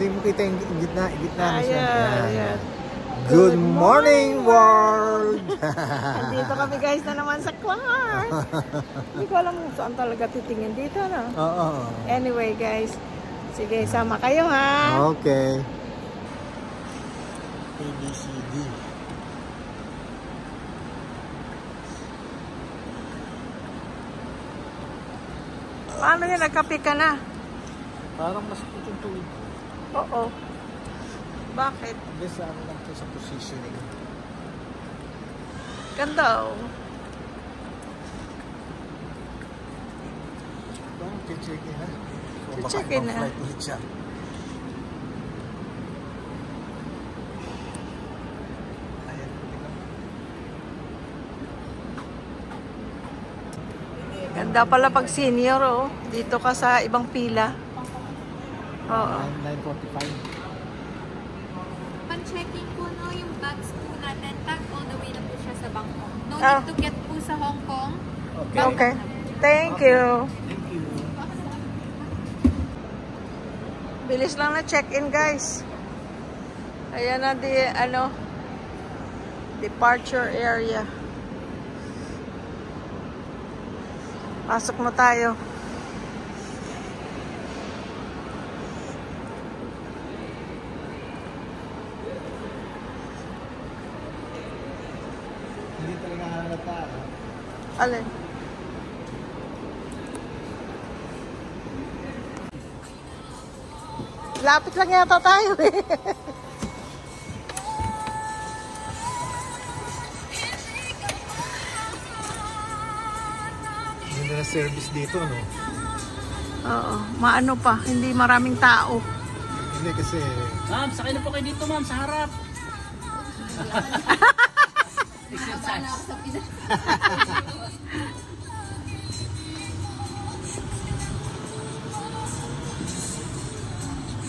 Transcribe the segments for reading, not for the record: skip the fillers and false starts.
Hindi mo kita yung gitna Ayan. Good morning, world! Andito kami guys na naman sa Clark. Hindi ko alam kung saan talaga titingin dito, no? Oo. Anyway, guys. Sige, sama kayo, ha? Okay. ABCD. Paano yun? Nagkape ka na? Parang mas puting tuwid. Oo. Bakit? Hindi sa ano lang to sa positioning. Ganda, oh. Parang check-in na. Check-in na. Flight ulit siya. Ayan. Ganda pala pag senior, oh. Dito ka sa ibang pila. Oo. 9:45. Checking po no, yung bags po natin, tag all the way na po siya sa Bangkok. No Ah. need to get po sa Hong Kong. Okay. Thank you. Thank you. Bilis lang na check-in, guys. Ayan na departure area. Pasok na tayo. Hindi talaga halata. Alin? Lapit lang yata tayo eh. Ganda na service dito, no? Oo, maano pa, hindi maraming tao. Hindi kasi... Ma'am, sakay na po kayo dito, ma'am, sa harap. Exercise.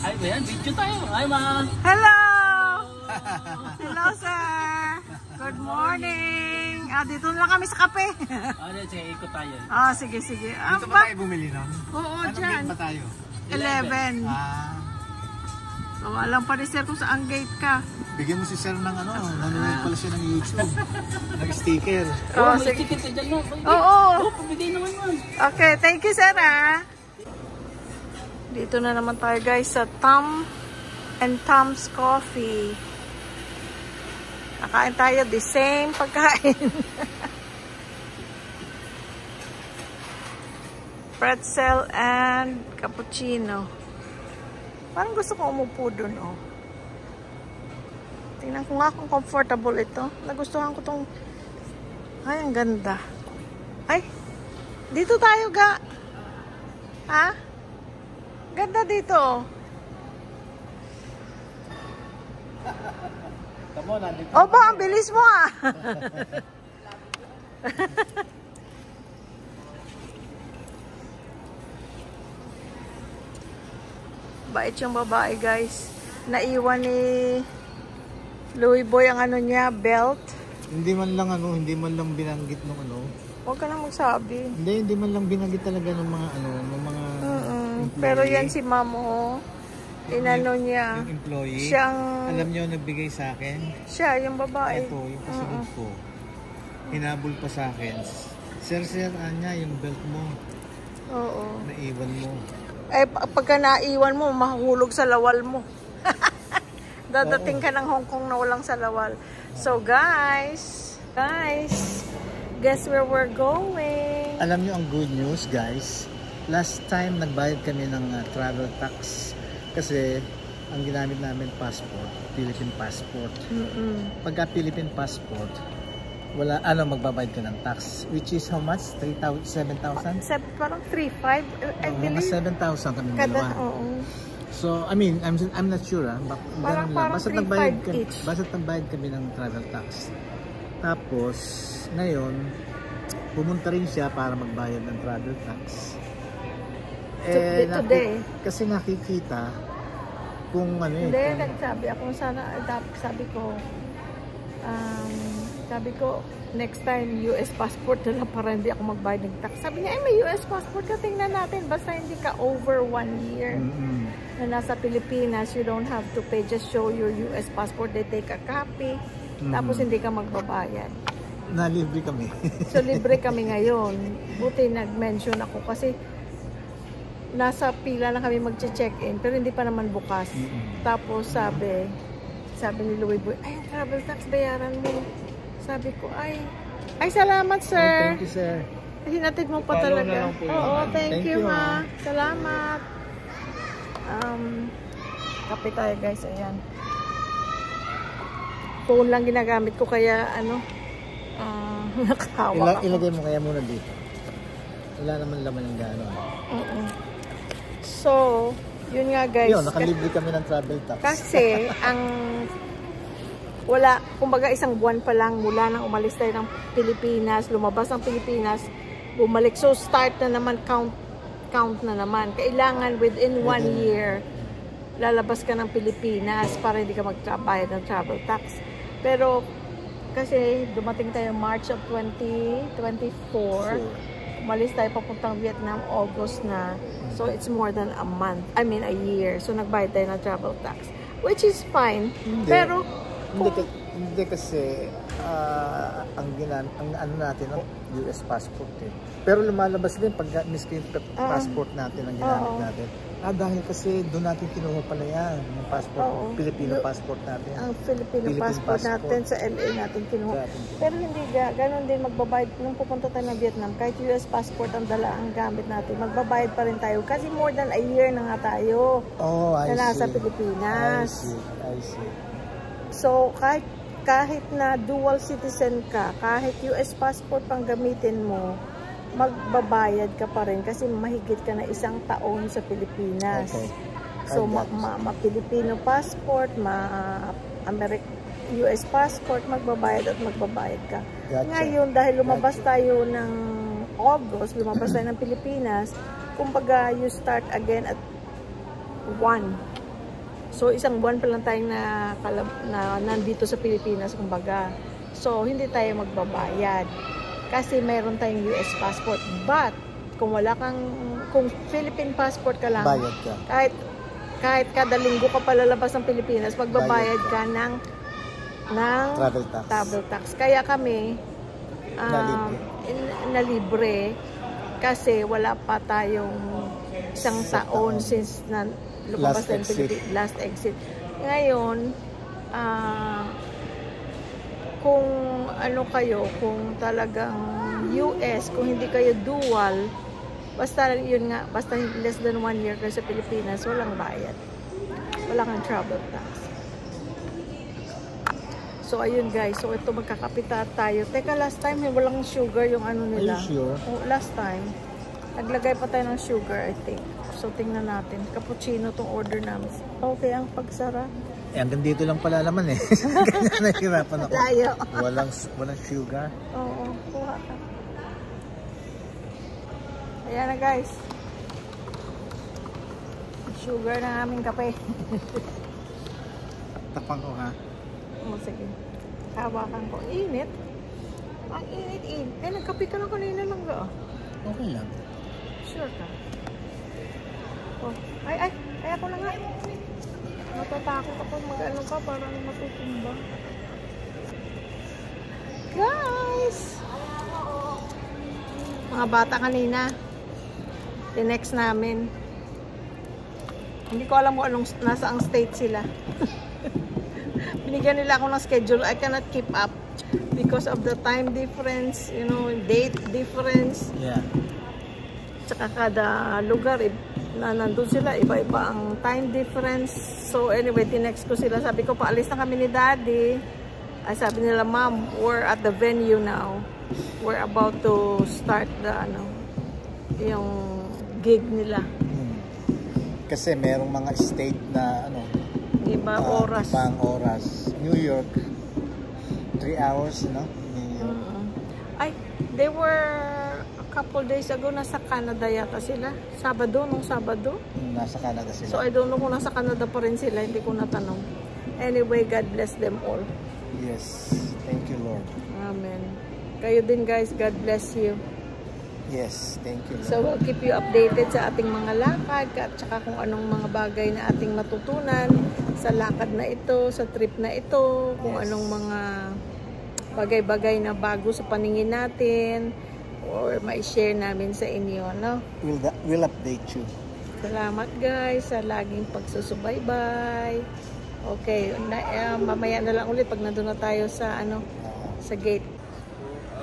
Ay, ba yan? Video tayo. Ay, ma'am. Hello! Hello, sir! Good morning! Dito na lang kami sa kape. Ano, sige, ikot tayo. Sige. Dito ba tayo bumili nun? Oo, Anong dyan. gate ba tayo? 11. Alam pa rin, sir, kung saan gate ka. Bigyan mo si sir ng ano, nanonood pala siya ng YouTube. Nag-sticker. Oh, may Sige. ticket na dyan, ma'am. Oo. Oh, pabigay naman, ma'am. Okay, thank you, sir, Dito na naman tayo, guys, sa Tom and Tom's Coffee. Nakain tayo the same pagkain. Pretzel and cappuccino. Parang gusto ko umupo dun, oh. Tingnan ko nga kung comfortable ito. Nagustuhan ko tong... Ay, ang ganda. Ay, dito tayo, ga. Ha? Ganda dito. Come on, nandito. Opo, ang bilis mo, Bait yung babae, guys. Naiwan ni Louie Boy ang ano niya, belt. Hindi man lang binanggit ng ano. Huwag ka na magsabi. Hindi man lang binanggit talaga ng mga employee. Pero yan si Mamo, inano niya. Yung employee. Siyang... Alam niyo nagbigay sa akin. Siya, yung babae. Ito, yung kasunod ko. Hinabol pa sa akin. Sir, Anya, yung belt mo. Oo. Naiwan mo. Pagka naiwan mo, mahulog sa lawal mo. Dadating ka ng Hong Kong na walang sa lawal. So, guys, guess where we're going? Alam niyo ang good news, guys. Last time, nagbayad kami ng travel tax. Kasi, ang ginamit namin passport, Philippine passport. Pagka Philippine passport, wala, magbabayad ka ng tax. Which is how much? 7,000? Parang 3,500. I Mga believe. 7,000 kami dalawa. Oo. So, I mean, I'm not sure, Parang Basta nagbayad 3,500 each. kami ng travel tax. Tapos, ngayon, pumunta rin siya para magbayad ng travel tax. Today. Kasi nakikita kung ano Hindi, nagsabi ako sana, sabi ko, Sabi ko, next time, US passport na lang para hindi ako magbayad ng tax. Sabi niya, ay may US passport ka, tingnan natin. Basta hindi ka over 1 year na nasa Pilipinas, you don't have to pay. Just show your US passport. They take a copy. Tapos hindi ka magbabayad. Nalibre kami. So, libre kami ngayon. Buti nag-mention ako kasi nasa pila na kami mag-check-in pero hindi pa naman bukas. Tapos sabi ni Louie Boy, ay, travel tax, bayaran mo. Sabi ko, ay salamat, sir. Thank you, sir. Hinatid mo pa Follow talaga. na lang po yun. Oo, thank Thank you, you, ha. Salamat. Kape tayo, guys. Ayan. Phone lang ginagamit ko kaya nakahawa ako. Ilagay mo kaya muna dito. Wala naman laman yung gano'n. So, yun nga, guys. Yun, nakalibre kami ng travel tax. Kasi, wala, kumbaga isang buwan pa lang mula nang umalis tayo ng Pilipinas, lumabas ng Pilipinas, bumalik. So, start na naman, count na naman. Kailangan within 1 year, lalabas ka ng Pilipinas para hindi ka magbayad ng travel tax. Pero, kasi dumating tayo March of 2024, umalis tayo papuntang Vietnam, August na. So, it's more than a month. I mean, a year. So, nagbayad tayo ng travel tax. Which is fine. Hindi. Pero, hindi kasi ang ano natin ng US passport eh. Pero lumalabas din pag miskin passport natin ang ginamit natin. Dahil kasi doon natin kinuha pala yan, yung passport, Filipino passport natin. Ang Filipino passport natin sa LA natin kinuha. Pero hindi ganon din magbabayad nung pupunta tayo ng Vietnam. Kahit US passport ang dala ang gamit natin, magbabayad pa rin tayo. Kasi more than a year na nga tayo na nasa Pilipinas. I see. So, kahit na dual citizen ka, kahit US passport pang gamitin mo, magbabayad ka pa rin kasi mahigit ka na 1 taon sa Pilipinas. Okay. So, ma-Filipino passport, US passport, magbabayad at magbabayad ka. Gotcha. Ngayon, dahil lumabas tayo ng August, lumabas tayo ng Pilipinas, kumbaga, you start again at 1. So, 1 buwan pa lang tayong na nandito sa Pilipinas, kumbaga. So, hindi tayo magbabayad. Kasi mayroon tayong US passport. But, kung Philippine passport ka lang, bayad ka. Kahit kada linggo ka palalabas ng Pilipinas, magbabayad ka ng travel tax. Kaya kami, nalibre kasi wala pa tayong 1 taon since lumabas ng Pilipinas, last exit. Ngayon, kung kung talagang US, kung hindi kayo dual, basta yun nga, basta less than 1 year kayo sa Pilipinas, walang bayad. Wala kang travel tax. So, ayun guys. So, ito magkakapita tayo. Teka, last time, walang sugar yung nila. Are you sure? Oh, last time. Naglagay pa tayo ng sugar, I think. So, tingnan natin. Cappuccino tong order namin. Okay, ang pagsara. Hanggang dito lang pala naman eh. Kaya nahihirapan ako. Layo. Walang sugar. Oo, kuha ka. Ayan na guys. Sugar na aming kape. Tapang ko ha. Sige. Hawakan ko. Init. Ang init. Eh, nagkape ka lang kanina lang ga. Okay lang. Sure ka. Oh. Ay, ako na nga. Matatakot ako mag-ano ka parang matutumba. Guys! Mga bata kanina. The-next namin. Hindi ko alam kung nasa ang state sila. Binigyan nila ako ng schedule. I cannot keep up because of the time difference, date difference. Yeah. Tsaka kada lugar, na nandun sila, iba-iba ang time difference. So anyway, tinext ko sila. Sabi ko, paalis na kami ni Daddy. Ay, sabi nila, Mom, we're at the venue now. We're about to start yung gig nila. Kasi merong mga state na Ibang oras. Ibang oras. New York, 3 hours, New York. Ay, they were couple days ago, nasa Canada yata sila. Nung Sabado. Nasa Canada sila. So, I don't know kung nasa Canada pa rin sila. Hindi ko natanong. Anyway, God bless them all. Yes. Thank you, Lord. Amen. Kayo din guys, God bless you. Yes, thank you. So we'll keep you updated sa ating mga lakad at saka kung anong mga bagay na ating matutunan sa lakad na ito, sa trip na ito, kung Yes. anong mga bagay-bagay na bago sa paningin natin or mai-share namin sa inyo, no? We'll update you. Salamat guys sa laging pagsusubaybay. Okay, mamaya na lang ulit pag nandun na tayo sa sa gate.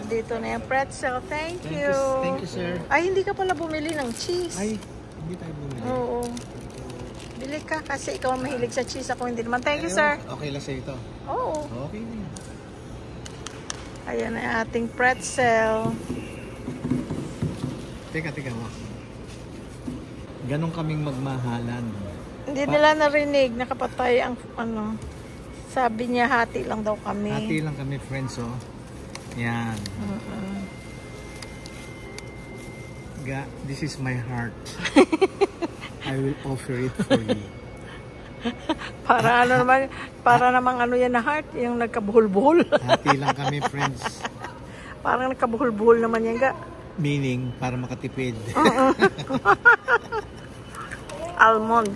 Dito na yung pretzel. Thank you. Thank you, sir. Ay, hindi ka pala bumili ng cheese. Ay, hindi tayo bumili. Oo. Bili ka kasi ikaw ang mahilig sa cheese. Ako hindi naman. Thank you, sir. Okay lang sa ito. Oo. Okay. Ayan na ating pretzel. Teka mo. Ganon kaming magmahalan. Hindi nila narinig. Nakapatay ang sabi niya hati lang daw kami. Hati lang kami, friends, oh. Yan. This is my heart. I will offer it for you. Para namang yan na heart, yung nagkabuhol-buhol. Hati lang kami, friends. Parang nagkabuhol-buhol naman yan ga. Meaning, para makatipid. Almond.